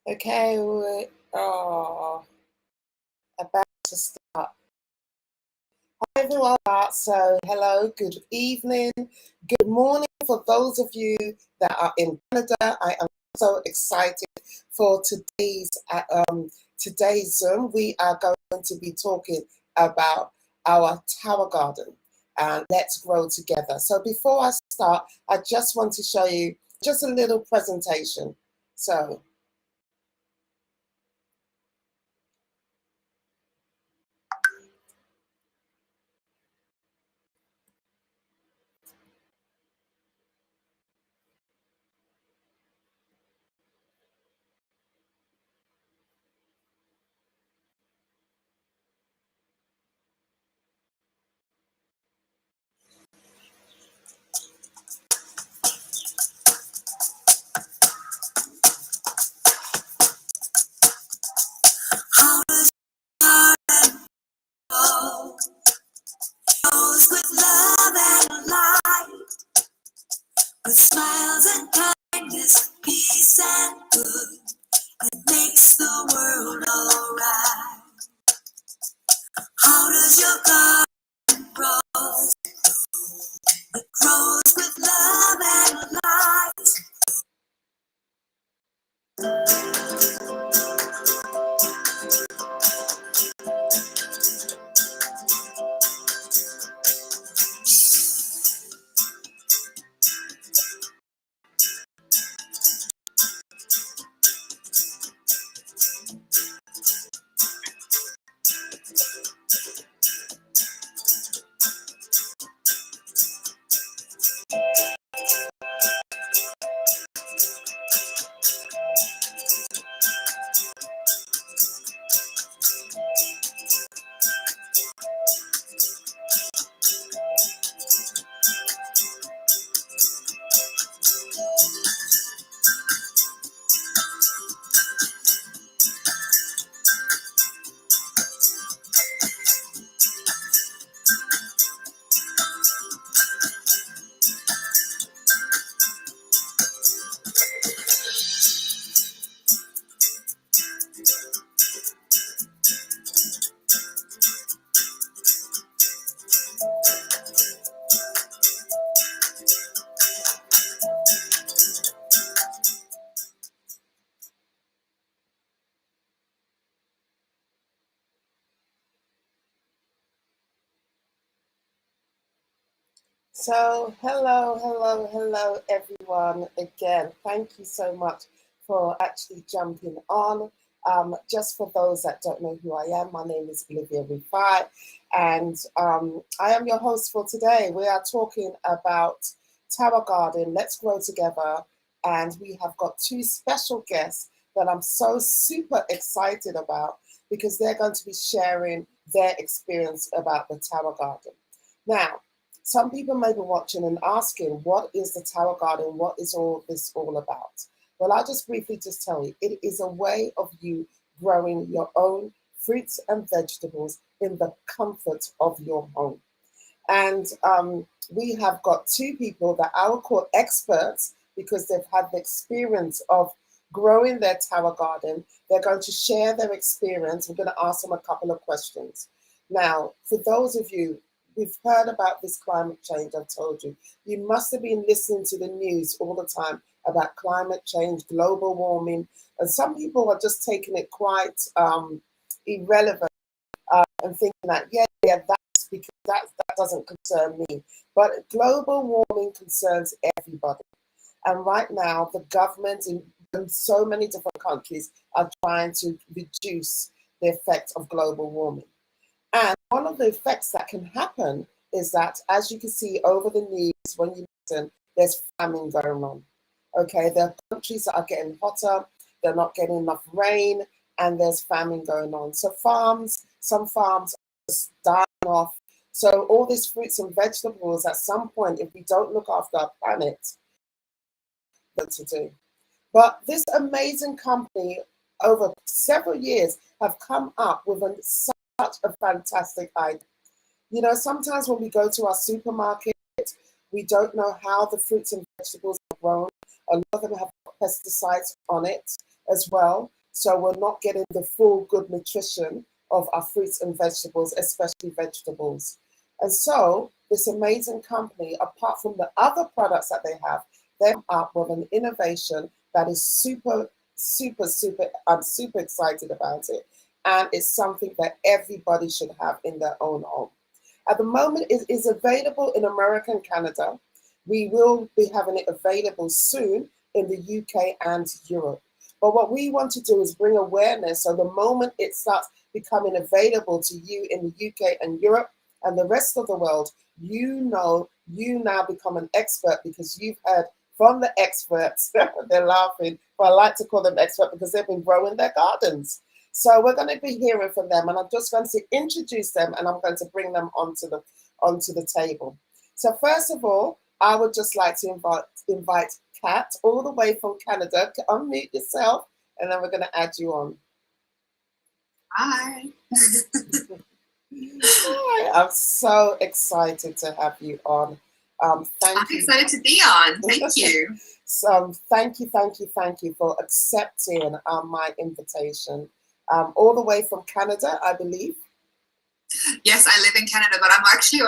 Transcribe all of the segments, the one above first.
Okay, we are about to start. Hi everyone. So hello, good evening, good morning for those of you that are in Canada. I am so excited for today's Zoom. We are going to be talking about our tower garden and let's grow together. So before I start, I just want to show you just a little presentation. So how does garden grow? Grows with love and light, with smiles and kindness, peace and good. It makes the world alright. How does your garden grow? It grows with love and light. So, hello, everyone. Again, thank you so much for actually jumping on. Just for those that don't know who I am, my name is Olivia Rufai, and I am your host for today. We are talking about Tower Garden, Let's Grow Together, and we have got two special guests that I'm so super excited about because they're going to be sharing their experience about the Tower Garden. Now, some people may be watching and asking, what is the Tower Garden? What is all this all about? Well, I'll just briefly just tell you, it is a way of you growing your own fruits and vegetables in the comfort of your home. And we have got two people that I will call experts because they've had the experience of growing their tower garden. They're going to share their experience. We're going to ask them a couple of questions. Now, for those of you, we've heard about this climate change, I've told you. You must have been listening to the news all the time about climate change, global warming, and some people are just taking it quite irrelevant and thinking that, yeah, that's because that doesn't concern me. But global warming concerns everybody. And right now, the government in so many different countries are trying to reduce the effect of global warming. And one of the effects that can happen is that, as you can see over the news, when you listen, there's famine going on. Okay, there are countries that are getting hotter, they're not getting enough rain, and there's famine going on. So some farms are just dying off. So all these fruits and vegetables, at some point, if we don't look after our planet, what to do. But this amazing company, over several years, have come up with such a fantastic idea. You know, sometimes when we go to our supermarket, we don't know how the fruits and vegetables are grown. A lot of them have pesticides on it. as well. So we're not getting the full good nutrition of our fruits and vegetables, especially vegetables. And so this amazing company, apart from the other products that they have, they're up with an innovation that is super, super, super, I'm super excited about it. And it's something that everybody should have in their own home. At the moment, it is available in America and Canada. We will be having it available soon in the UK and Europe. But what we want to do is bring awareness. So the moment it starts becoming available to you in the UK and Europe and the rest of the world, you know, you now become an expert because you've heard from the experts. They're laughing, but I like to call them expert because they've been growing their gardens. So we're going to be hearing from them, and I'm just going to introduce them, and I'm going to bring them onto the table. So first of all, I would just like to invite Kat all the way from Canada. Unmute yourself, and then we're going to add you on. Hi. Hi, I'm so excited to have you on. I'm excited to be on. Thank you. So thank you for accepting my invitation. All the way from Canada, I believe. Yes, I live in Canada, but I'm actually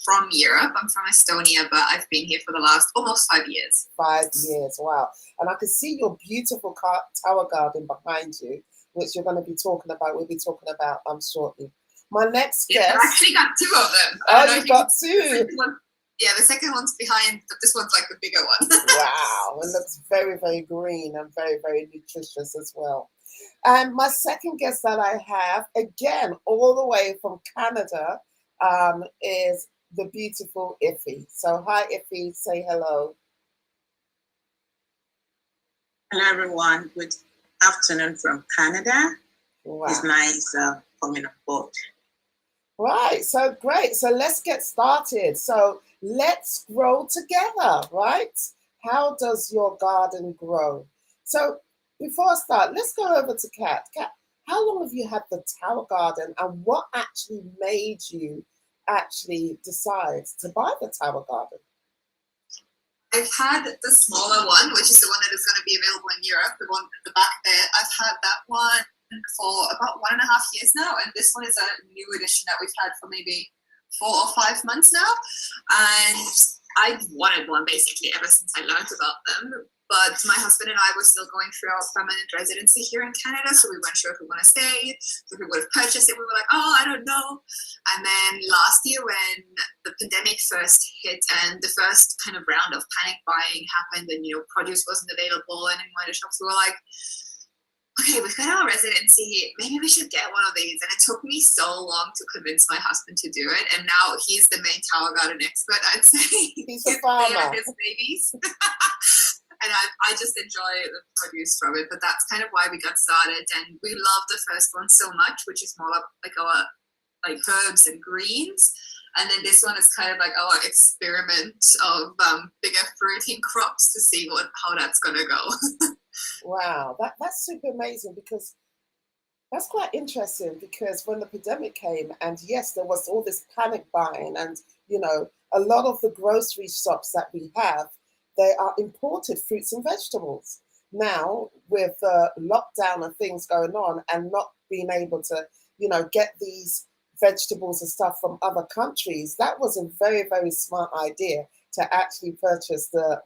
from Europe. I'm from Estonia, but I've been here for the last almost 5 years. 5 years, wow. And I can see your beautiful tower garden behind you, which you're going to be talking about. We'll be talking about shortly. My next guest. I've actually got 2 of them. Oh, you got 2. Yeah, the second one's behind, but this one's like the bigger one. Wow, it looks very, very green and very, very nutritious as well. And my second guest that I have, again, all the way from Canada, is the beautiful Iffy. So hi, Iffy, say hello. Hello, everyone. Good afternoon from Canada. Wow. It's nice coming on board. Right, so great. So let's get started. So let's grow together, right? How does your garden grow? So before I start, let's go over to Kat. Kat, how long have you had the tower garden, and what actually made you actually decide to buy the tower garden? I've had the smaller one, which is the one that is going to be available in Europe, the one at the back there. I've had that one for about 1.5 years now, and this one is a new edition that we've had for maybe 4 or 5 months now. And I've wanted one basically ever since I learned about them. But my husband and I were still going through our permanent residency here in Canada, so we weren't sure if we want to stay, if we would have purchased it. We were like, oh, I don't know. And then last year when the pandemic first hit and the first kind of round of panic buying happened and, produce wasn't available and in minor shops, we were like, okay, we've got our residency, maybe we should get one of these. And it took me so long to convince my husband to do it. And now he's the main tower garden expert, I'd say. He's a farmer. His babies. And I just enjoy the produce from it. But that's kind of why we got started. And we love the first one so much, which is more like our herbs and greens. And then this one is kind of like our experiment of bigger fruiting crops to see how that's going to go. Wow, that's super amazing, because that's quite interesting, because when the pandemic came, and yes, there was all this panic buying, and a lot of the grocery shops that we have, they are imported fruits and vegetables. Now, with the lockdown and things going on and not being able to, get these vegetables and stuff from other countries, that was a very, very smart idea to actually purchase the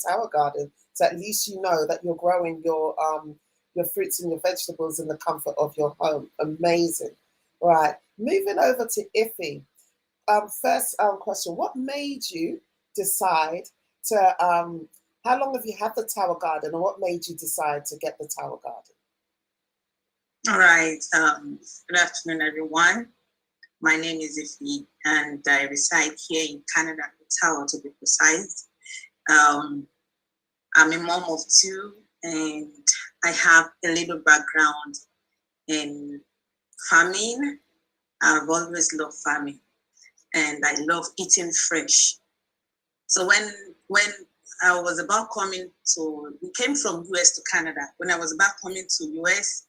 tower garden. So at least you know that you're growing your fruits and your vegetables in the comfort of your home. Amazing. Right. Moving over to Iffy. First question, what made you decide to, how long have you had the tower garden, and what made you decide to get the tower garden? All right. Good afternoon, everyone. My name is Iffy, and I reside here in Canada, Ottawa to be precise. I'm a mom of 2, and I have a little background in farming. I've always loved farming, and I love eating fresh. So when I was about coming we came from US to Canada. When I was about coming to US,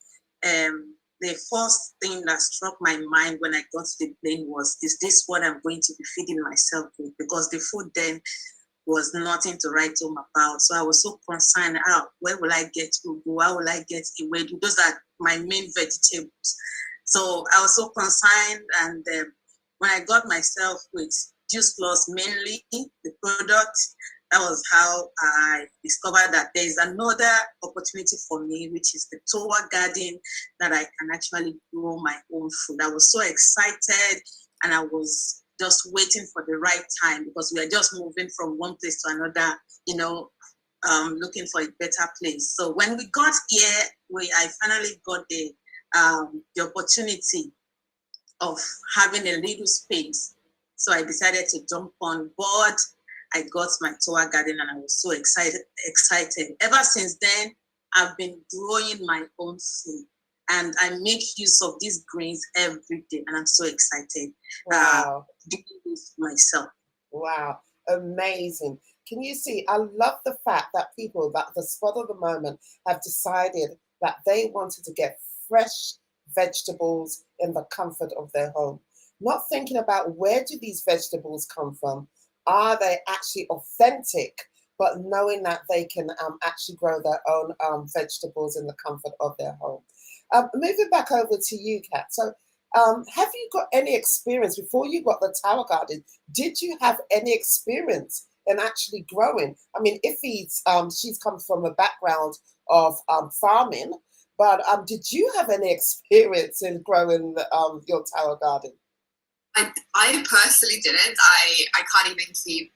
the first thing that struck my mind when I got to the plane was, is this what I'm going to be feeding myself with? Because the food then was nothing to write home about. So I was so concerned, where will I get ugu? How will I get ewedu? Those are my main vegetables. So I was so concerned, and when I got myself with Juice Plus mainly, the product, that was how I discovered that there is another opportunity for me, which is the tower garden, that I can actually grow my own food. I was so excited, and I was just waiting for the right time, because we are just moving from one place to another, looking for a better place. So when we got here, I finally got the opportunity of having a little space. So I decided to jump on board. I got my tower garden, and I was so excited. Ever since then, I've been growing my own food, and I make use of these greens every day, and I'm so excited. Wow. Doing this myself. Wow, amazing. Can you see, I love the fact that people at the spot of the moment have decided that they wanted to get fresh vegetables in the comfort of their home. Not thinking about where do these vegetables come from? Are they actually authentic? But knowing that they can actually grow their own vegetables in the comfort of their home. Moving back over to you, Kat. So have you got any experience before you got the tower garden? Did you have any experience in actually growing? I mean, Iffy's she's come from a background of farming, but did you have any experience in growing your tower garden? I personally didn't. I can't even keep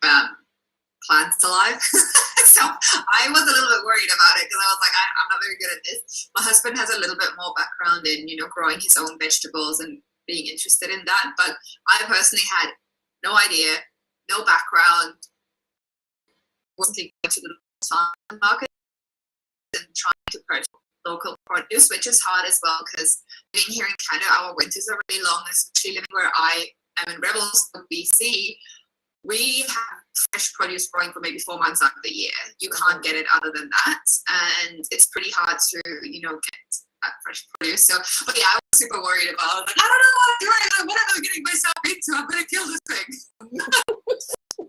plants alive. So I was a little bit worried about it, because I was like, I'm not very good at this. My husband has a little bit more background in, growing his own vegetables and being interested in that. But I personally had no idea, no background. Wasn't going to the farm market and trying to purchase local produce, which is hard as well, because living here in Canada, our winters are really long, especially living where I am in Rebelsville, BC. We have fresh produce growing for maybe 4 months out of the year. You can't get it other than that, and it's pretty hard to, get that fresh produce. So, but yeah, I was super worried about. Like, I don't know what I'm doing. What am I getting myself into? I'm gonna kill this thing.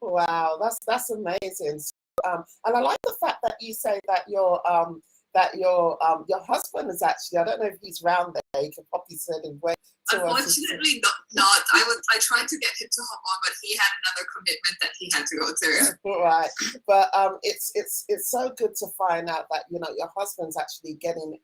Wow, that's amazing. And I like the fact that you say that your husband is actually, I don't know if he's round there. He could probably send him way. Unfortunately, not. I tried to get him to hop on, but he had another commitment that he had to go to. Right, but it's so good to find out that your husband's actually getting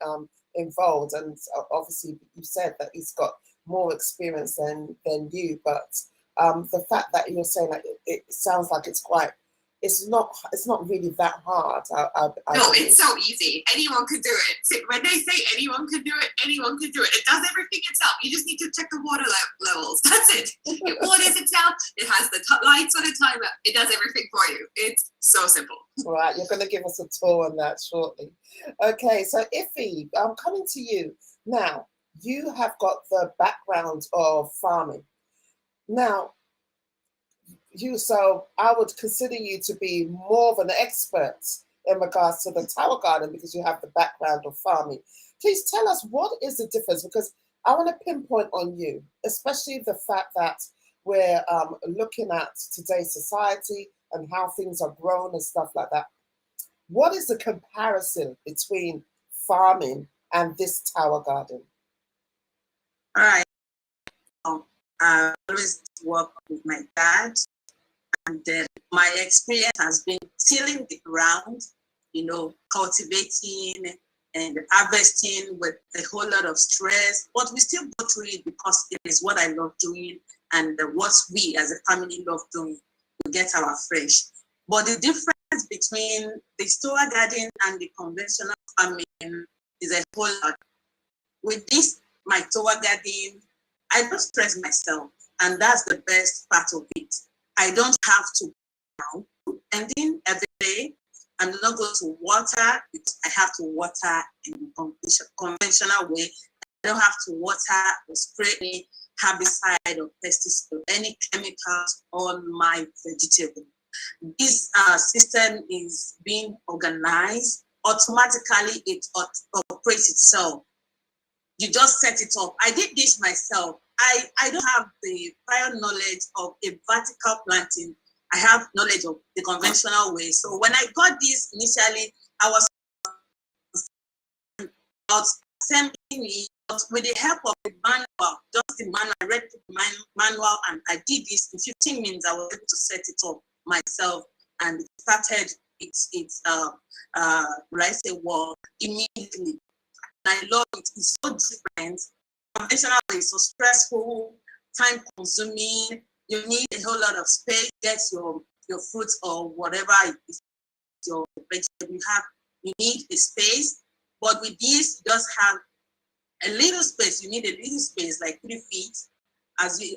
involved, and obviously you said that he's got more experience than you, but the fact that you're saying that it sounds like it's not really that hard. No, it's so easy. Anyone could do it. When they say anyone can do it, anyone can do it. It does everything itself. You just need to check the water levels. That's it. It waters itself. It has the lights on a timer. It does everything for you. It's so simple. Right, you're going to give us a tour on that shortly. Okay, so Iffy, I'm coming to you. Now, you have got the background of farming. Now, so I would consider you to be more of an expert in regards to the tower garden, because you have the background of farming. Please tell us, what is the difference? Because I want to pinpoint on you, especially the fact that we're looking at today's society and how things are grown and stuff like that. What is the comparison between farming and this tower garden? All right. I always work with my dad, and my experience has been tilling the ground, cultivating and harvesting with a whole lot of stress, but we still go through it because it is what I love doing, and what we as a family love doing. We get our fresh. But the difference between the tower garden and the conventional farming is a whole lot. With this, my tower garden, I don't stress myself, and that's the best part of it. I don't have to ending every day. I'm not going to water because I have to water in the conventional way. I don't have to water or spray any herbicide or pesticide or any chemicals on my vegetable. This system is being organized. Automatically, it operates itself. You just set it up. I did this myself. I don't have the prior knowledge of a vertical planting I have knowledge of the conventional way. So when I got this initially, I was about assembling it, but with the help of the manual, just the manual, I read the manual and I did this. In 15 minutes, I was able to set it up myself and it started its will I say, work immediately. And I love it. It's so different. Conventional is so stressful, time consuming. You need a whole lot of space, get your fruits or whatever it is, your vegetable you need a space. But with this, you just have a little space. You need a little space, like 3 feet.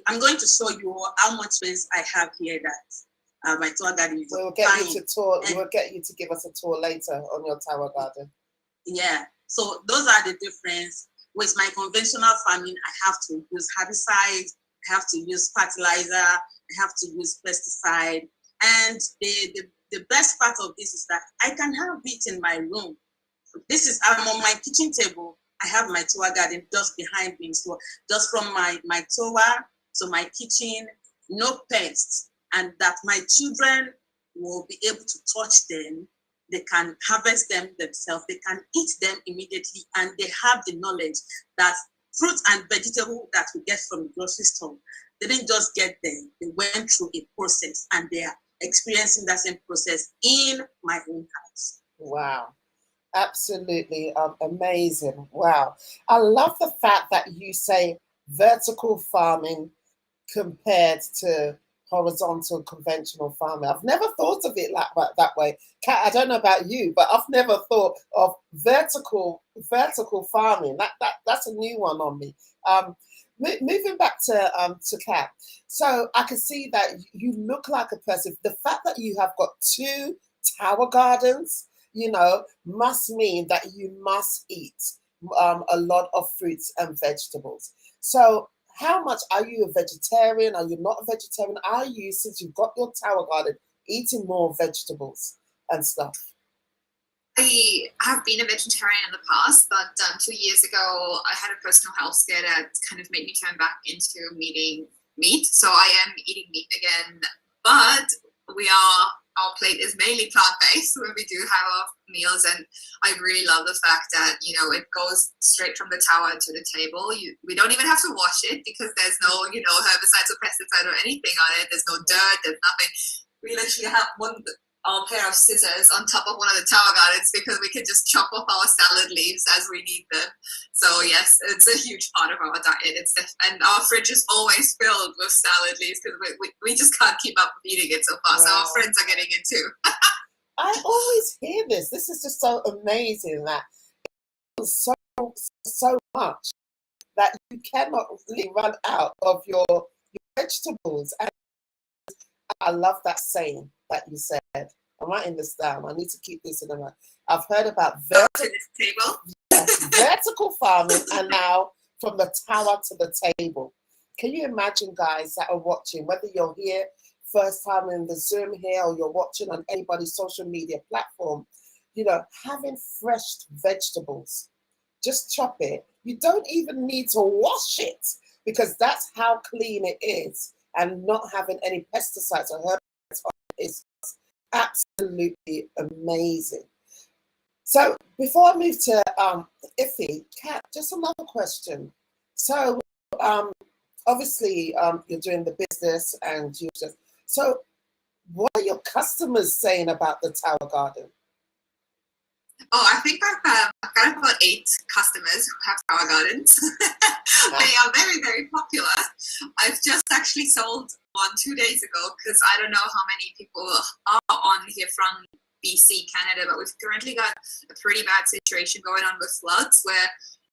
I'm going to show you how much space I have here that my tower garden is. We'll get you to tour. We'll get you to give us a tour later on your tower garden. Yeah. So those are the difference. With my conventional farming, I have to use herbicides, I have to use fertilizer, I have to use pesticide. And the best part of this is that I can have it in my room. I'm on my kitchen table. I have my tower garden just behind me. So just from my tower to my kitchen, no pests, and that my children will be able to touch them. They can harvest them themselves. They can eat them immediately, and they have the knowledge that fruit and vegetable that we get from the grocery store, they didn't just get there. They went through a process, and they are experiencing that same process in my own house. Wow. Absolutely amazing. Wow. I love the fact that you say vertical farming compared to horizontal conventional farming. I've never thought of it like that way. Kat, I don't know about you, but I've never thought of vertical farming. That's a new one on me. Moving back to Kat. So I can see that you look like a person. The fact that you have got 2 tower gardens, must mean that you must eat a lot of fruits and vegetables. So how much are you a vegetarian? Are you not a vegetarian? Are you, since you've got your tower garden, eating more vegetables and stuff? I have been a vegetarian in the past, but 2 years ago, I had a personal health scare that kind of made me turn back into eating meat. So I am eating meat again, but our plate is mainly plant-based when we do have our meals, and I really love the fact that it goes straight from the tower to the table. We don't even have to wash it because there's no herbicides or pesticides or anything on it. There's no dirt. There's nothing. We literally have our pair of scissors on top of one of the tower gardens because we can just chop off our salad leaves as we need them. So yes, it's a huge part of our diet. And our fridge is always filled with salad leaves because we just can't keep up with eating it so fast. Wow. So our friends are getting it too. I always hear this. This is just so amazing that it's so much that you cannot really run out of your vegetables. And I love that saying that you said. I'm writing this down. I need to keep this in the mind. I've heard about vertical farming, and now from the tower to the table. Can you imagine, guys that are watching, whether you're here first time in the Zoom here or you're watching on anybody's social media platform, having fresh vegetables, just chop it. You don't even need to wash it because that's how clean it is, and not having any pesticides or herbicides is absolutely amazing. So before I move to Iffy, Kat, just another question. So obviously you're doing the business and so what are your customers saying about the tower garden? Oh, I think I've got about 8 customers who have tower gardens. They are very, very popular. I've just actually sold one 2 days ago because I don't know how many people are on here from BC, Canada, but we've currently got a pretty bad situation going on with floods where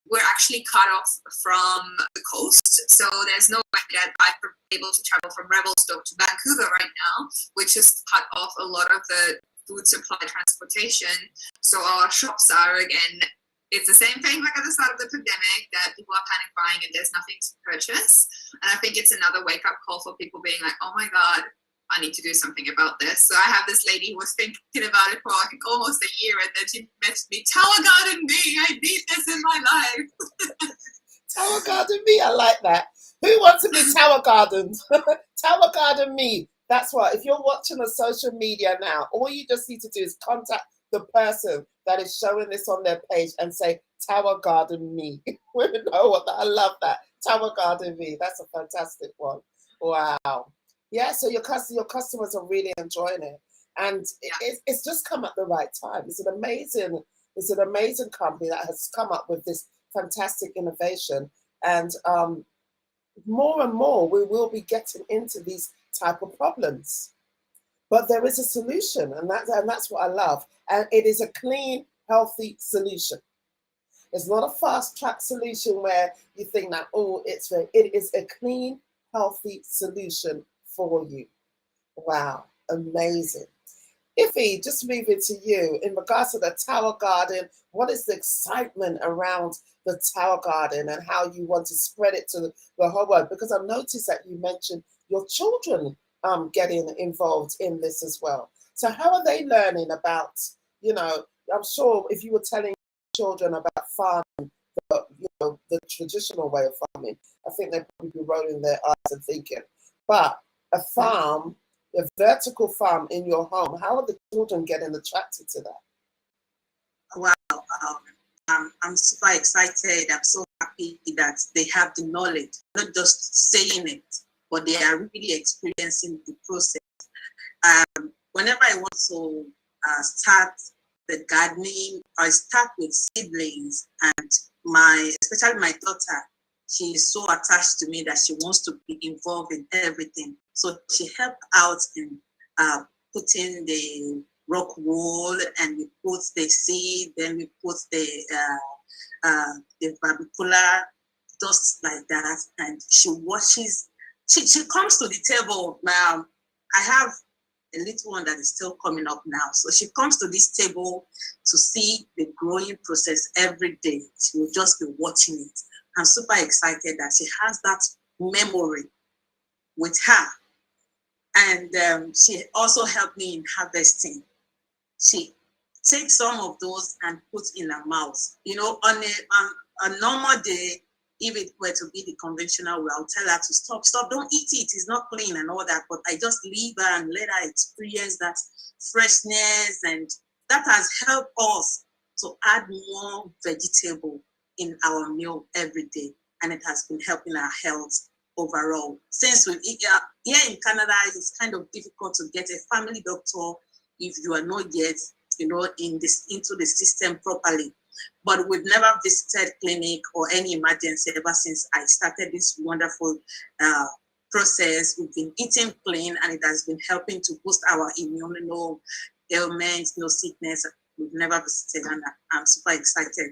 we're actually cut off from the coast. So there's no way that I'm able to travel from Revelstoke to Vancouver right now, which has cut off a lot of the food supply transportation. So our shops are, again, it's the same thing like at the start of the pandemic, that people are panic buying and there's nothing to purchase. And I think it's another wake up call for people being like, oh my God, I need to do something about this. So I have this lady who was thinking about it for I think almost a year, and then she messaged me, tower garden me, I need this in my life. Tower garden me, I like that. Who wants to be tower gardened? Tower garden me. That's why if you're watching on social media now, all you just need to do is contact the person that is showing this on their page and say, Tower Garden Me. We know what that. I love that. Tower Garden Me. That's a fantastic one. Wow. Yeah, so your customers are really enjoying it. And it's just come at the right time. It's an amazing company that has come up with this fantastic innovation. And more and more we will be getting into these type of problems. But there is a solution, and that's what I love. And it is a clean, healthy solution. It's not a fast track solution where you think that, oh, it is a clean, healthy solution for you. Wow, amazing. Iffy, just moving to you in regards to the Tower Garden, what is the excitement around the Tower Garden and how you want to spread it to the whole world? Because I've noticed that you mentioned your children getting involved in this as well. So how are they learning about, I'm sure if you were telling children about farming, the traditional way of farming, I think they'd probably be rolling their eyes and thinking, but a farm, a vertical farm in your home, how are the children getting attracted to that? Wow, I'm super excited. I'm so happy that they have the knowledge, not just saying it, but they are really experiencing the process. Whenever I want to start the gardening, I start with seedlings, and especially my daughter, she is so attached to me that she wants to be involved in everything. So she helped out in putting the rock wool, and we put the seed, then we put the barbicular, just like that, and she watches. She comes to the table now. I have a little one that is still coming up now. So she comes to this table to see the growing process every day. She will just be watching it. I'm super excited that she has that memory with her. And she also helped me in harvesting. She takes some of those and puts in her mouth. On a normal day, if it were to be the conventional way, I'll tell her to stop, don't eat it, it's not clean and all that. But I just leave her and let her experience that freshness, and that has helped us to add more vegetable in our meal every day. And it has been helping our health overall. Since here in Canada, it's kind of difficult to get a family doctor if you are not yet, into the system properly. But we've never visited clinic or any emergency ever since I started this wonderful process. We've been eating clean, and it has been helping to boost our immune, no ailments, no sickness. We've never visited, and I'm super excited.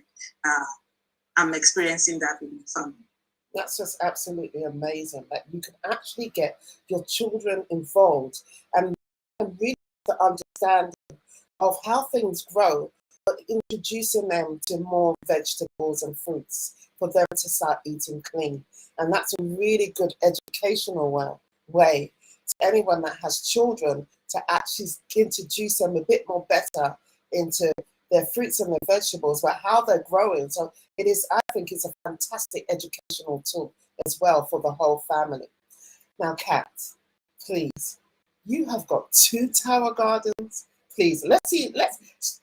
I'm experiencing that in my family. That's just absolutely amazing that you can actually get your children involved and really the understanding of how things grow, but introducing them to more vegetables and fruits for them to start eating clean. And that's a really good educational way to anyone that has children to actually introduce them a bit more better into their fruits and their vegetables, but how they're growing. So I think it's a fantastic educational tool as well for the whole family. Now, Kat, please, you have got 2 tower gardens. Please, let's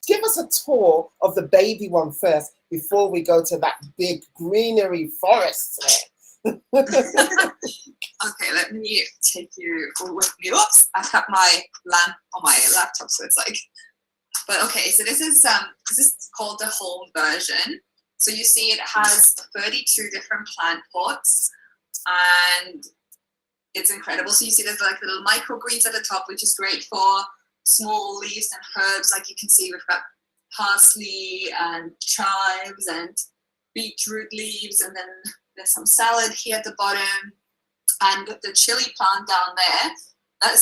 give us a tour of the baby one first before we go to that big greenery forest there. Okay, let me take you with me. Oops, I've got my lamp on my laptop, so it's like. But okay, so this is called the home version. So you see, it has 32 different plant pots, and it's incredible. So you see, there's like little microgreens at the top, which is great for small leaves and herbs. Like you can see, we've got parsley and chives and beetroot leaves, and then there's some salad here at the bottom, and the chili plant down there.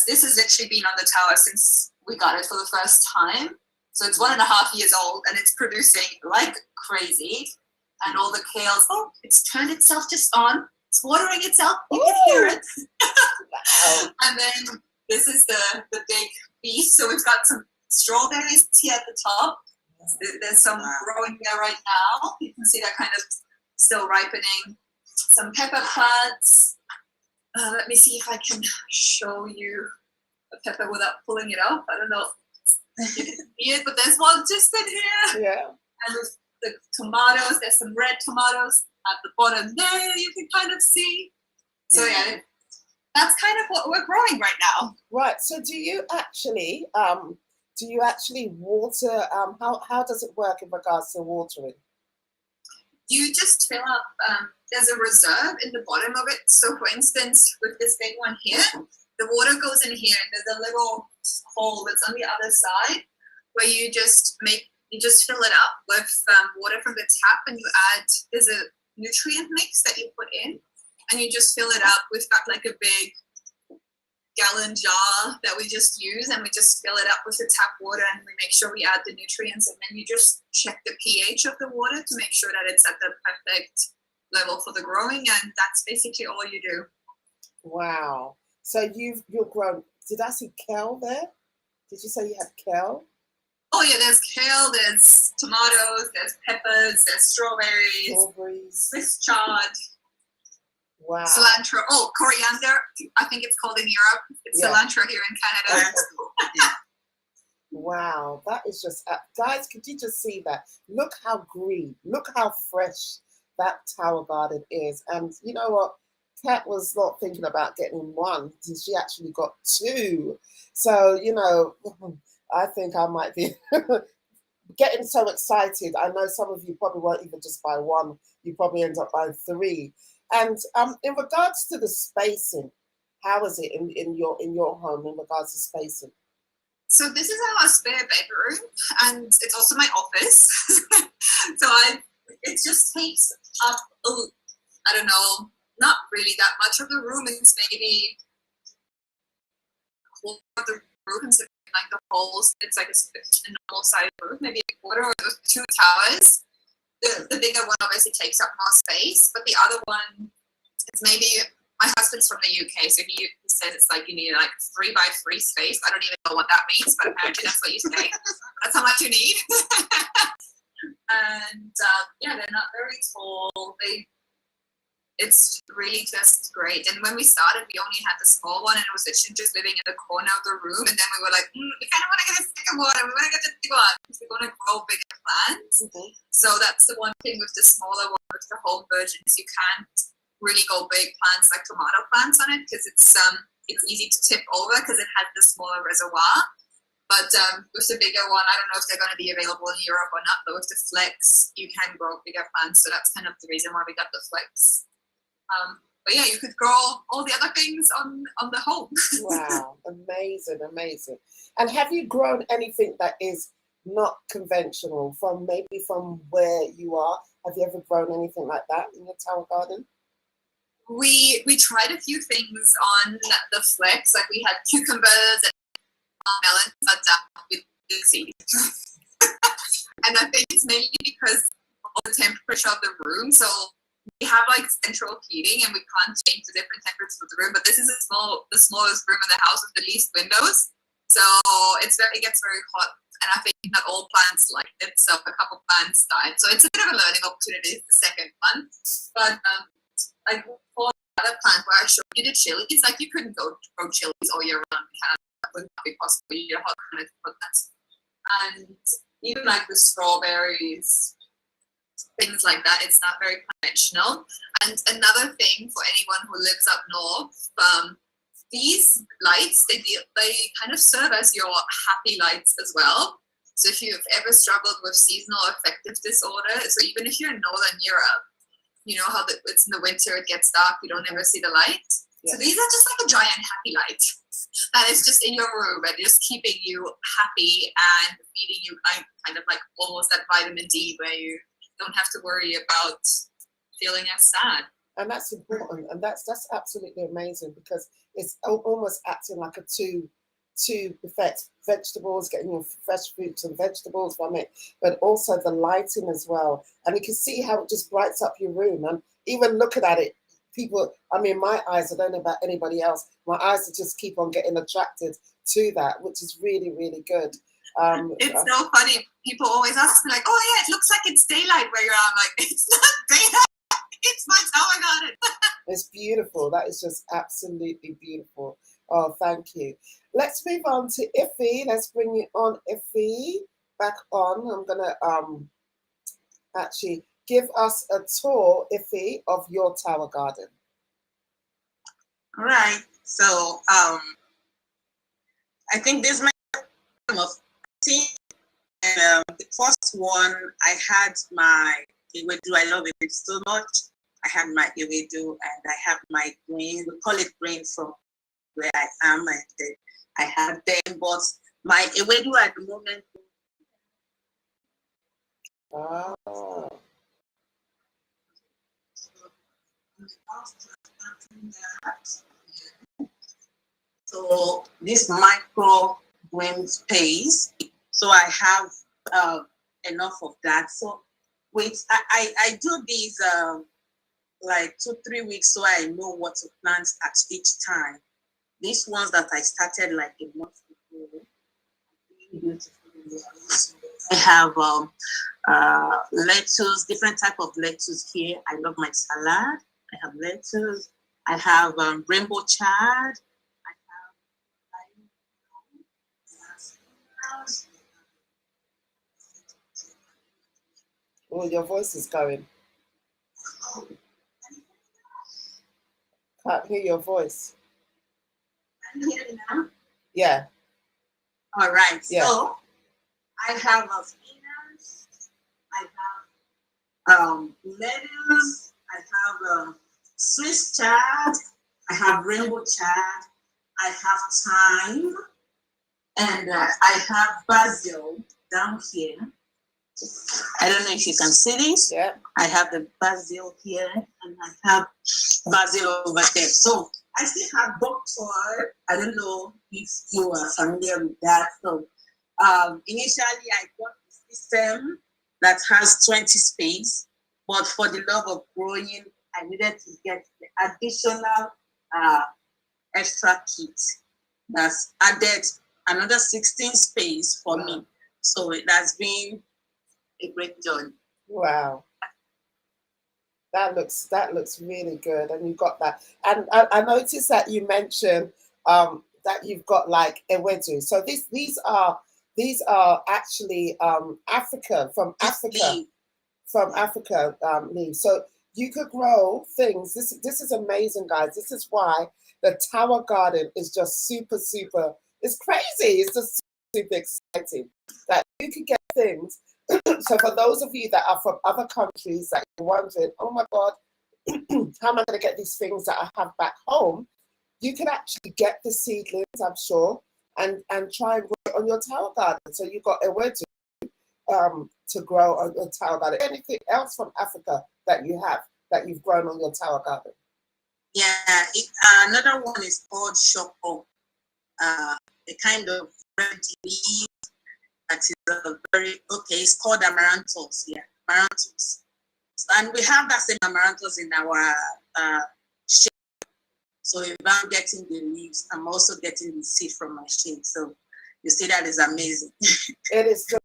This has literally been on the tower since we got it for the first time. So it's 1.5 years old, and it's producing like crazy. And all the kales, it's turned itself just on. It's watering itself. You can hear it. Wow. And then this is the big feast. So we've got some strawberries here at the top. There's some growing there right now. You can see they're kind of still ripening. Some pepper plants. Let me see if I can show you a pepper without pulling it off. I don't know if you can see it, but there's one just in here. Yeah. And with the tomatoes, there's some red tomatoes at the bottom there, you can kind of see. So yeah, that's kind of what we're growing right now. Right. So do you actually water? How does it work in regards to watering? You just fill up, there's a reserve in the bottom of it. So for instance, with this big one here, the water goes in here and there's a little hole that's on the other side where you just fill it up with water from the tap, and you add, there's a nutrient mix that you put in, and you just fill it up. We've got like a big gallon jar that we just use, and we just fill it up with the tap water, and we make sure we add the nutrients, and then you just check the pH of the water to make sure that it's at the perfect level for the growing, and that's basically all you do. Wow. So you're grown. Did I see kale there? Did you say you had kale? Oh yeah, there's kale, there's tomatoes, there's peppers, there's strawberries, Swiss chard. Wow. Cilantro. Oh, coriander. I think it's called in Europe. It's cilantro here in Canada. Wow, that is just, guys, could you just see that? Look how green, look how fresh that tower garden is. And you know what? Kat was not thinking about getting one. She actually got two. So, you know, I think I might be getting so excited. I know some of you probably won't even just buy one. You probably end up buying three. And in regards to the spacing, how is it in your home in regards to spacing? So this is our spare bedroom, and it's also my office. So it just takes up, I don't know, not really that much of the room. It's maybe a quarter of the room, considering like the holes. It's like a normal size room, maybe a quarter of those two towers. The bigger one obviously takes up more space, but the other one, it's maybe, my husband's from the UK, so he says it's like you need like 3x3 space. I don't even know what that means, but apparently that's what you say. That's how much you need. And yeah, they're not very tall. It's really just great. And when we started, we only had the small one, and it was literally just living in the corner of the room. And then we were like, we kind of want to get a second one, and we want to get the big one because we want to grow bigger plants. So that's the one thing with the smaller one, with the home version, is you can't really go big plants like tomato plants on it because it's easy to tip over because it has the smaller reservoir. But with the bigger one, I don't know if they're going to be available in Europe or not, but with the Flex, you can grow bigger plants. So that's kind of the reason why we got the Flex. But yeah, you could grow all the other things on the home. Wow, amazing, amazing. And have you grown anything that is not conventional from where you are? Have you ever grown anything like that in your tower garden? We tried a few things on the Flex, like we had cucumbers and melons, but we didn't see. And I think it's mainly because of the temperature of the room. So we have like central heating, and we can't change the different temperatures of the room. But this is the smallest room in the house with the least windows, so it gets very hot. And I think not all plants like it, so a couple plants died. So it's a bit of a learning opportunity. It's the second one, but like for the other plant where I showed you the chilies, like you couldn't grow chilies all year round. That would not be possible. You're hot climate for that. And even like the strawberries, things like that, it's not very conventional. And another thing for anyone who lives up north, these lights, they kind of serve as your happy lights as well. So if you've ever struggled with seasonal affective disorder, so even if you're in Northern Europe, you know how it's in the winter, it gets dark, you don't ever see the light. Yeah. So these are just like a giant happy light that is just in your room and just keeping you happy and feeding you kind of like almost that vitamin D where you don't have to worry about feeling as sad. And that's important, and that's absolutely amazing because it's almost acting like a two effect. Vegetables, getting your fresh fruits and vegetables from it, but also the lighting as well. And you can see how it just brights up your room. And even looking at it, my eyes, I don't know about anybody else, my eyes just keep on getting attracted to that, which is really, really good. It's so funny. People always ask me like, oh yeah, it looks like it's daylight where you're at. I'm like, it's not daylight. It's my tower garden. It's beautiful. That is just absolutely beautiful. Oh, thank you. let's move on to Iffy. Let's bring you on, Iffy. Back on. I'm gonna actually give us a tour, Iffy, of your tower garden. All right. So I think this is my time of team. And the first one, I had my Ewedu. I love it so much. I had my Ewedu and I have my green. We call it green from where I am. And I have them, but my Ewedu at the moment. Oh. So this micro green space. So I have enough of that. So wait, I do these like 2-3 weeks so I know what to plant at each time. These ones that I started like a month ago, I have lettuce, different type of lettuce here. I love my salad. I have lettuce. I have rainbow chard. Oh, your voice is going. Can't hear your voice. Can you hear me now? Yeah. All right. Yeah. So I have spinach. I have lettuce. I have Swiss chard. I have rainbow chard. I have thyme, and I have basil down here. I don't know if you can see this. Yeah. I have the basil here, and I have basil over there. So I still have bok choy. I don't know if you are familiar with that. So initially, I got the system that has 20 space, but for the love of growing, I needed to get the additional extra kit that's added another 16 space for me. So it has been a great journey. Wow. That looks really good, and you got that. And I noticed that you mentioned that you've got like ewedu. So these are actually from Africa leaves. So you could grow things. This is amazing, guys. This is why the tower garden is just super. It's crazy. It's just super exciting that you could get things. So for those of you that are from other countries that you're wondering, oh my God, how am I going to get these things that I have back home? You can actually get the seedlings, I'm sure, and try and grow it on your tower garden. So you've got a wedu to grow on your tower garden. Anything else from Africa that you have that you've grown on your tower garden? Yeah, another one is called shoko, a kind of red leaf that is very okay. It's called amaranthus. Yeah, amaranthus. And we have that same amaranthus in our shade. So if I'm getting the leaves, I'm also getting the seed from my shade. So you see, that is amazing. It is just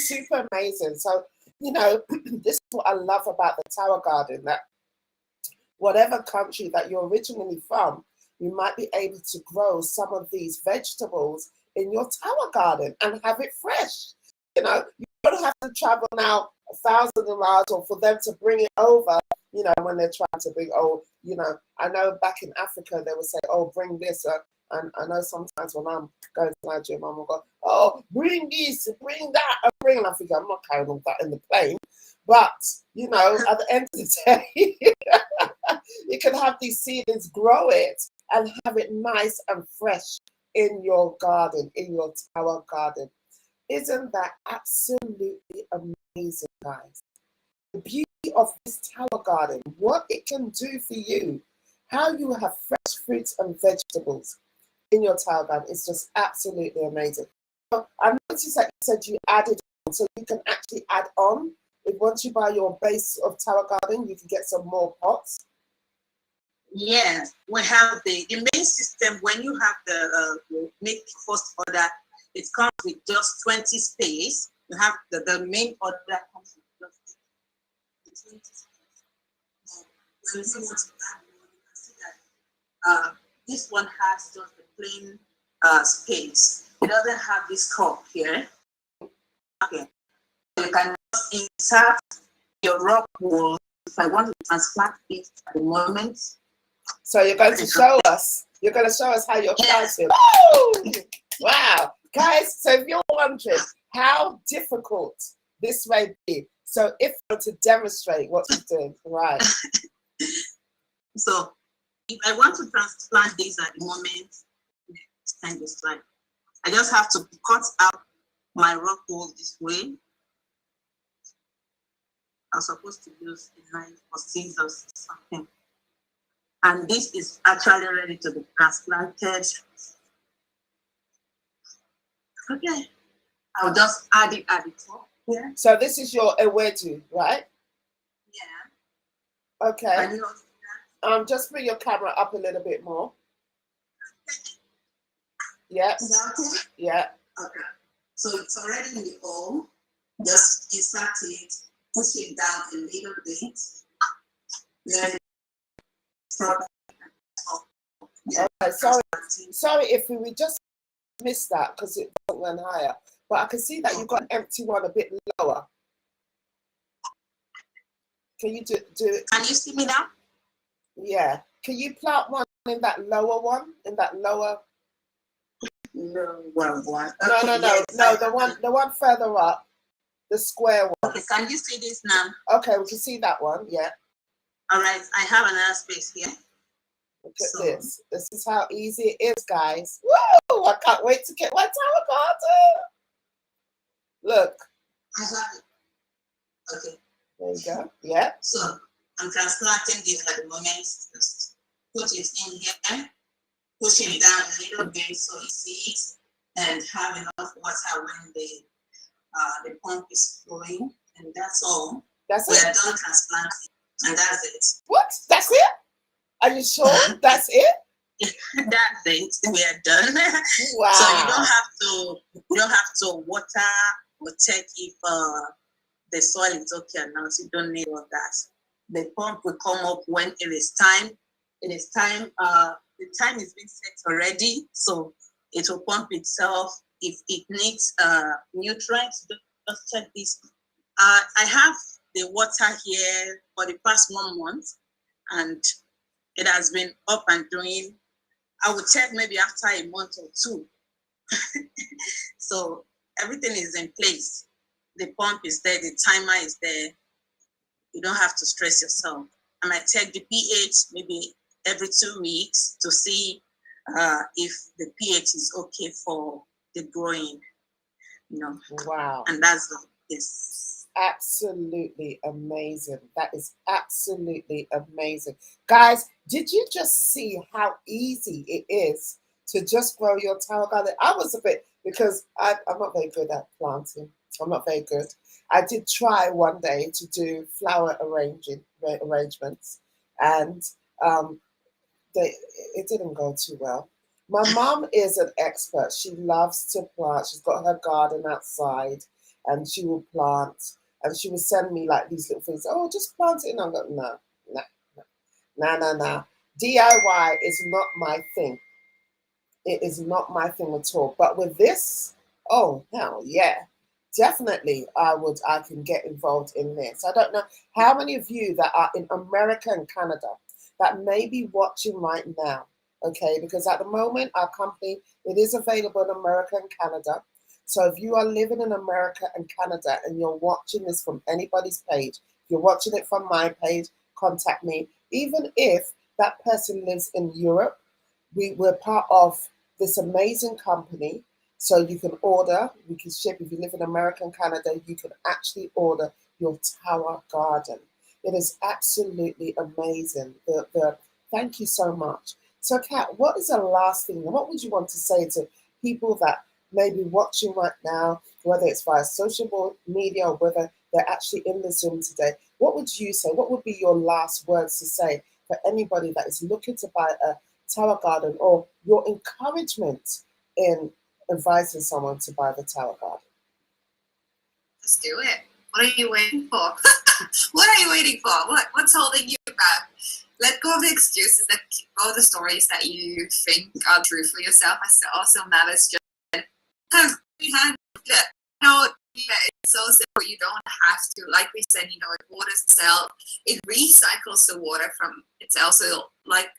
super amazing. So, you know, this is what I love about the tower garden, that whatever country that you're originally from, you might be able to grow some of these vegetables in your tower garden and have it fresh. You know, you don't have to travel now 1,000 miles or for them to bring it over, you know, when they're trying to bring, oh, you know, I know back in Africa, they would say, oh, bring this. And I know sometimes when I'm going to Nigeria, mom will go, oh, bring this, bring that, and bring. And I think I'm not carrying all that in the plane. But, you know, at the end of the day, you can have these seedlings, grow it, and have it nice and fresh in your garden, in your tower garden. Isn't that absolutely amazing, guys? The beauty of this tower garden, what it can do for you, how you have fresh fruits and vegetables in your tower garden is just absolutely amazing. So I noticed that you said you added on, so you can actually add on. If once you buy your base of tower garden, you can get some more pots. Yes, we have the main system. When you have the make first order, it comes with just 20 space. You have the main order comes with just 20 space. When you want to add more, you can see that this one has just the plain space. It doesn't have this cup here. Okay. You can just insert your rock wool. If I want to transplant it at the moment. So you're going to show us. You're going to show us how you're planting. Woo! Wow, guys. So if you're wondering how difficult this may be, so if you want to demonstrate what you're doing, right? So if I want to transplant this at the moment, kind of slide. I just have to cut out my rock wool this way. I'm supposed to use a knife or scissors or something. And this is actually ready to be transplanted. Okay. I'll just add it at the top here. So this is your ewedu, right? Yeah. Okay. Just bring your camera up a little bit more. Yeah. Is that okay? Yeah. Okay. So it's already in the hole. Just insert it, push it down a little bit. Then Okay, sorry if we just missed that because it went higher. But I can see that you've got an empty one a bit lower. Can you do it? Can you see me now? Yeah. Can you plant one in that lower one? In that lower? Lower one. No, Okay, no. The one further up. The square one. Okay, can you see this now? Okay, we can see that one, yeah. All right, I have another space here. Look at this. This is how easy it is, guys. Woo! I can't wait to get my tower garden. Look. I have it. Okay. There you go. Yeah. So I'm transplanting this at the moment. Just put it in here, push it down a little bit so it sees and have enough water when the pump is flowing, and that's all. That's we it. are done transplanting, and that's it. What? That's it? Are you sure? That's it? That's it. We are done. Wow. So you don't have to water or check if the soil is okay or not. You don't need all that. The pump will come up when it is time. It is time. The time is being set already, so it will pump itself. If it needs nutrients, just check this. I have the water here for the past 1 month, and it has been up and doing. I will check maybe after a month or two. So everything is in place. The pump is there, the timer is there. You don't have to stress yourself. I might check the pH maybe every 2 weeks to see if the pH is okay for the growing. Wow. And that's this. Absolutely amazing. That is absolutely amazing. Guys, did you just see how easy it is to just grow your tower garden? I was a bit, because I'm not very good at planting. I'm not very good. I did try one day to do flower arrangements, and it didn't go too well. My mom is an expert. She loves to plant. She's got her garden outside, and she will plant. And she would send me like these little things. Oh, just plant it. And I'm like, no. DIY is not my thing. It is not my thing at all. But with this, oh hell yeah, definitely I can get involved in this. I don't know how many of you that are in America and Canada that may be watching right now. Okay, because at the moment our company, it is available in America and Canada. So if you are living in America and Canada and you're watching this from anybody's page, if you're watching it from my page, contact me. Even if that person lives in Europe, we're part of this amazing company. So you can order, we can ship. If you live in America and Canada, you can actually order your tower garden. It is absolutely amazing. Thank you so much. So Kat, what is the last thing? What would you want to say to people that may be watching right now, whether it's via social media or whether they're actually in the Zoom today? What would you say? What would be your last words to say for anybody that is looking to buy a tower garden, or your encouragement in advising someone to buy the tower garden? Just do it. What are you waiting for? What are you waiting for? What's holding you back? Let go of the excuses, let go of the stories that you think are true for yourself. I also matters just kind of behind it. No, it's so simple. You don't have to, like we said, it waters itself. It recycles the water from itself. So, like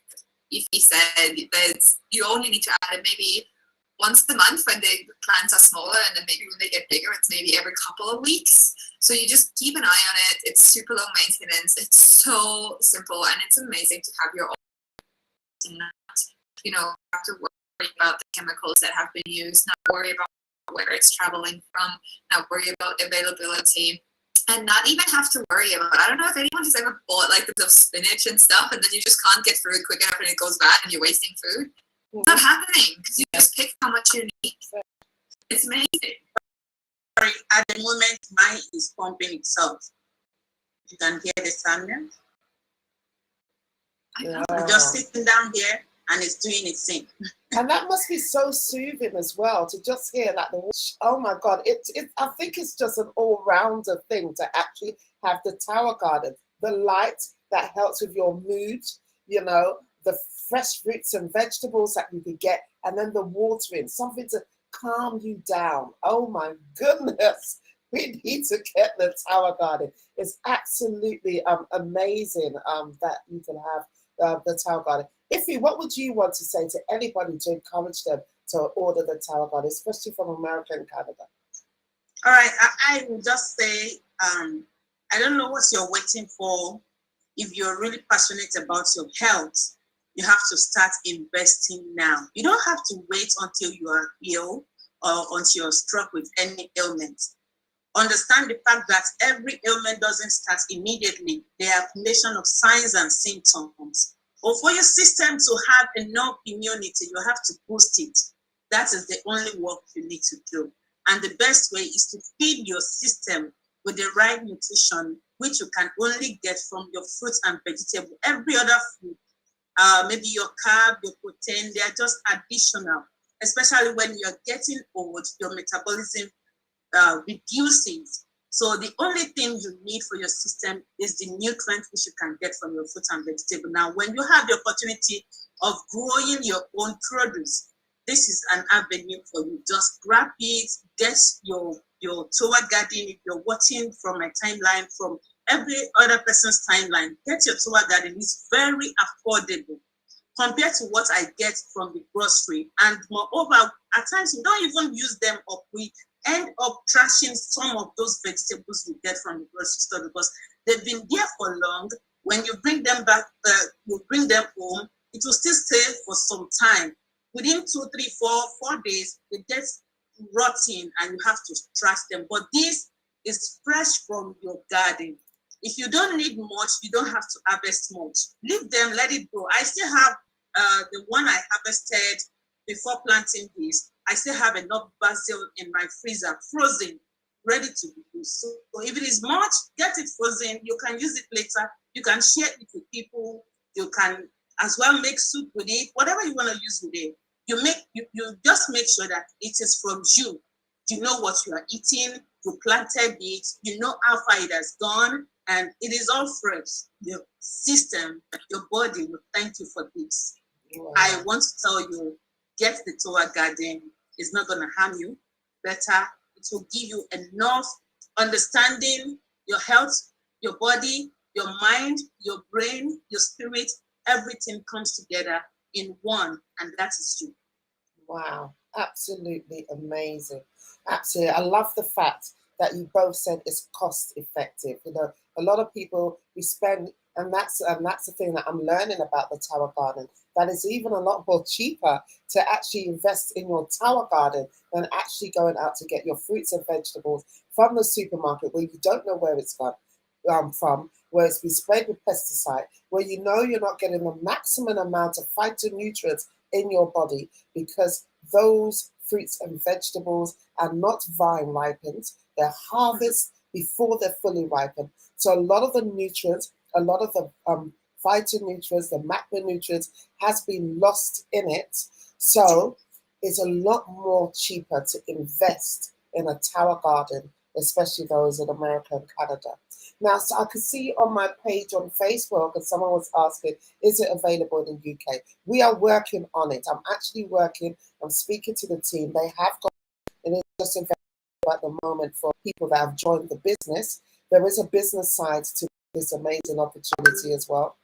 if you said, you only need to add it maybe once a month when the plants are smaller, and then maybe when they get bigger, it's maybe every couple of weeks. So you just keep an eye on it. It's super low maintenance. It's so simple, and it's amazing to have your own, not, have to worry about the chemicals that have been used, not worry about where it's traveling from, not worry about availability, and not even have to worry about, I don't know if anyone has ever bought like the spinach and stuff, and then you just can't get through it quick enough and it goes bad and you're wasting food. It's not happening because you just pick how much you need. It's amazing. At the moment, mine is pumping itself. You can hear the sound. I'm just sitting down here and it's doing its thing. And that must be so soothing as well, to just hear that. Oh my God, I think it's just an all-rounder thing to actually have the tower garden. The light that helps with your mood, the fresh fruits and vegetables that you can get, and then the watering, something to calm you down. Oh my goodness, we need to get the tower garden. It's absolutely amazing that you can have the tower garden. Ify, what would you want to say to anybody to encourage them to order the tower garden, especially from America and Canada? All right, I will just say, I don't know what you're waiting for. If you're really passionate about your health, you have to start investing now. You don't have to wait until you are ill or until you're struck with any ailment. Understand the fact that every ailment doesn't start immediately. There are a combination of signs and symptoms. Or for your system to have enough immunity, you have to boost it. That is the only work you need to do. And the best way is to feed your system with the right nutrition, which you can only get from your fruits and vegetables. Every other food, maybe your carb, your protein, they are just additional. Especially when you're getting old, your metabolism reduces. So the only thing you need for your system is the nutrients which you can get from your fruits and vegetables. Now, when you have the opportunity of growing your own produce, this is an avenue for you. Just grab it, get your tower garden. If you're watching from my timeline, from every other person's timeline, get your tower garden. It's very affordable compared to what I get from the grocery. And moreover, at times we don't even use them up. We end up trashing some of those vegetables we get from the grocery store because they've been there for long. When you bring them back, you bring them home, it will still stay for some time. Within 2, 3, 4 days, they get rotting and you have to trash them. But this is fresh from your garden. If you don't need much, you don't have to harvest much. Leave them, let it go. I still have the one I harvested before planting this. I still have enough basil in my freezer, frozen, ready to be used. So if it is much, get it frozen. You can use it later. You can share it with people. You can as well make soup with it, whatever you want to use with it. You just make sure that it is from you. You know what you are eating. You planted it. You know how far it has gone, and it is all fresh. Your system, your body will thank you for this. Wow. I want to tell you, get the tower garden. It's not going to harm you. Better, it will give you enough understanding your health, your body, your mind, your brain, your spirit. Everything comes together in one, and that is you. Wow, absolutely amazing. Absolutely. I love the fact that you both said it's cost effective. A lot of people, we spend, and that's the thing that I'm learning about the tower garden, that is even a lot more cheaper to actually invest in your tower garden than actually going out to get your fruits and vegetables from the supermarket where you don't know where it's from, where it's been sprayed with pesticide, where you know you're not getting the maximum amount of phytonutrients in your body because those fruits and vegetables are not vine ripened. They're harvested before they're fully ripened. So a lot of the nutrients, a lot of the phytonutrients, the macronutrients has been lost in it. So it's a lot more cheaper to invest in a tower garden, especially those in America and Canada. Now, so I could see on my page on Facebook, and someone was asking, is it available in the UK? We are working on it. I'm actually working. I'm speaking to the team. They have got it is just available at the moment for people that have joined the business. There is a business side to this amazing opportunity as well.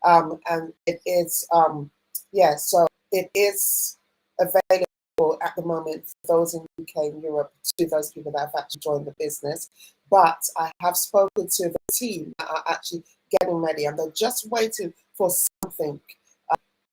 And it is, yeah, so it is available at the moment for those in UK and Europe, to those people that have actually joined the business. But I have spoken to the team that are actually getting ready, and they're just waiting for something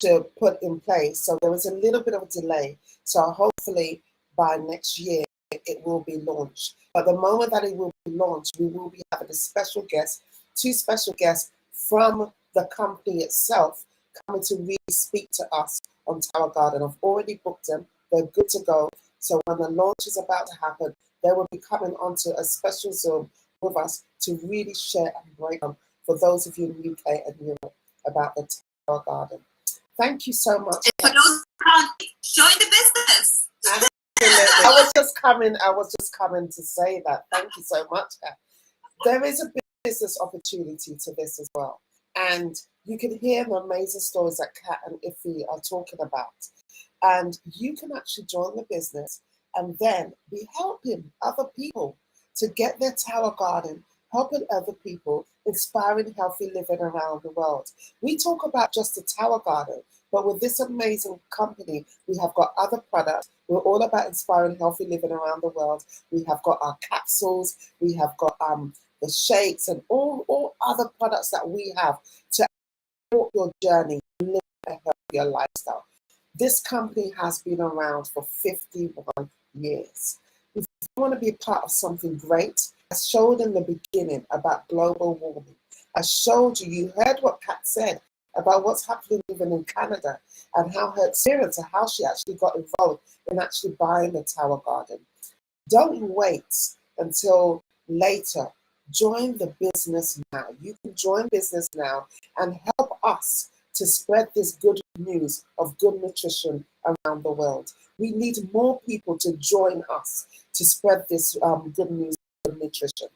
to put in place. So there was a little bit of a delay. So hopefully by next year it will be launched. But the moment that it will be launched, we will be having a special guest, two special guests from the company itself coming to really speak to us on Tower Garden. I've already booked them. They're good to go. So when the launch is about to happen, they will be coming onto a special Zoom with us to really share and break down for those of you in the UK and Europe about the Tower Garden. Thank you so much. And for those who can't join the business. I was just coming to say that. Thank you so much, Kat. There is a business opportunity to this as well. And you can hear the amazing stories that Kat and Iffy are talking about. And you can actually join the business and then be helping other people to get their Tower Garden, helping other people, inspiring healthy living around the world. We talk about just the Tower Garden, but with this amazing company, we have got other products. We're all about inspiring healthy living around the world. We have got our capsules, we have got the shakes and all other products that we have to support your journey and live a healthier lifestyle. This company has been around for 51 years. If you want to be a part of something great, I showed in the beginning about global warming. I showed you, you heard what Kat said about what's happening even in Canada and how her experience and how she actually got involved in actually buying the Tower Garden. Don't wait until later. Join the business now. You can join business now and help us to spread this good news of good nutrition around the world. We need more people to join us to spread this good news of nutrition.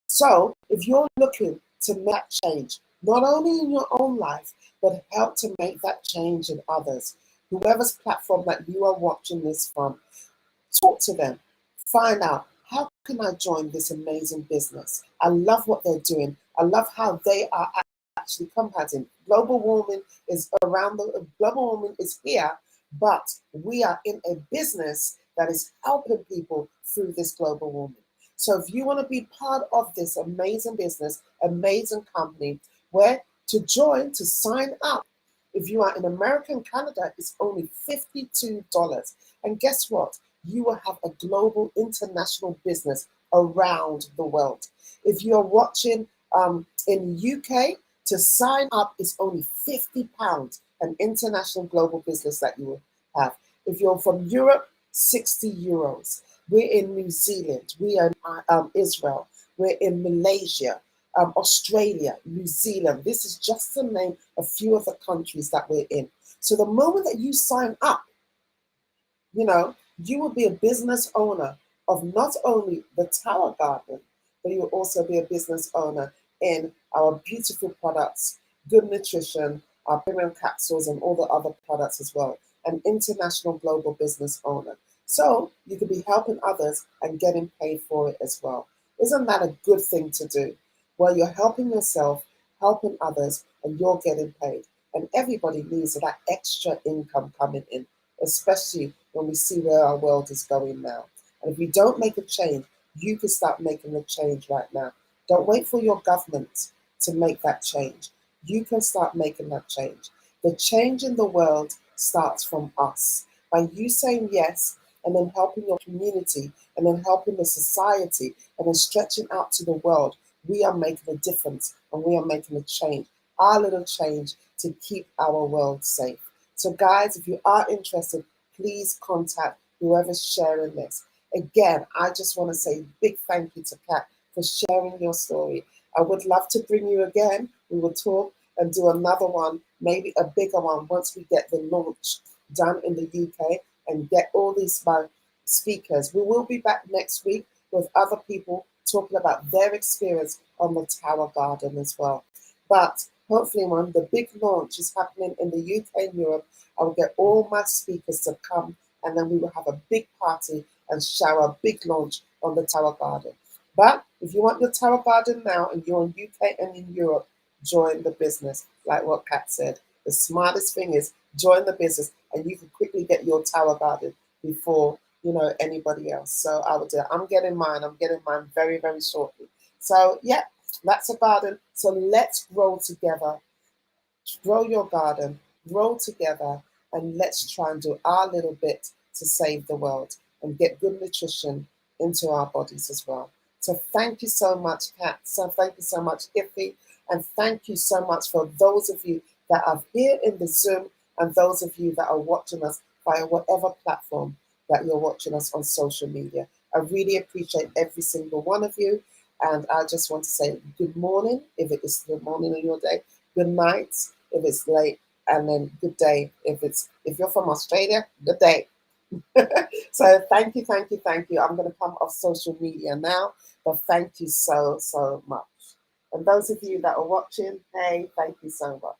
So if you're looking to make that change, not only in your own life, but help to make that change in others, whoever's platform that you are watching this from, talk to them, find out, how can I join this amazing business? I love what they're doing. I love how they are actually combating. Global warming is here, but we are in a business that is helping people through this global warming. So if you want to be part of this amazing business, amazing company, where to join, to sign up, if you are in America and Canada, it's only $52. And guess what? You will have a global international business around the world. If you're watching in the UK, to sign up is only £50, an international global business that you will have. If you're from Europe, €60. We're in New Zealand, we are in Israel, we're in Malaysia, Australia, New Zealand. This is just to name a few of the countries that we're in. So the moment that you sign up, you will be a business owner of not only the Tower Garden, but you will also be a business owner in our beautiful products, good nutrition, our premium capsules, and all the other products as well. An international global business owner. So you could be helping others and getting paid for it as well. Isn't that a good thing to do? Well, you're helping yourself, helping others, and you're getting paid. And everybody needs that extra income coming in, especially when we see where our world is going now. And if we don't make a change, you can start making a change right now. Don't wait for your government to make that change. You can start making that change. The change in the world starts from us. By you saying yes, and then helping your community, and then helping the society, and then stretching out to the world, we are making a difference and we are making a change. Our little change to keep our world safe. So guys, if you are interested, please contact whoever's sharing this. Again, I just want to say a big thank you to Kat for sharing your story. I would love to bring you again. We will talk and do another one, maybe a bigger one, once we get the launch done in the UK and get all these speakers. We will be back next week with other people talking about their experience on the Tower Garden as well. But hopefully when the big launch is happening in the UK and Europe, I will get all my speakers to come, and then we will have a big party and shower a big launch on the Tower Garden. But if you want your Tower Garden now and you're in UK and in Europe, join the business. Like what Kat said, the smartest thing is join the business, and you can quickly get your Tower Garden before anybody else. So I would do it. I'm getting mine very, very shortly. So yeah, that's a garden. So let's grow together. Grow your garden, grow together, and let's try and do our little bit to save the world and get good nutrition into our bodies as well. So thank you so much, Kat. So thank you so much, Iffy. And thank you so much for those of you that are here in the Zoom and those of you that are watching us via whatever platform that you're watching us on social media. I really appreciate every single one of you. And I just want to say good morning if it is the morning of your day, good night if it's late, and then good day if you're from Australia, good day. So thank you. I'm going to come off social media now, but thank you so much. And those of you that are watching, hey, thank you so much.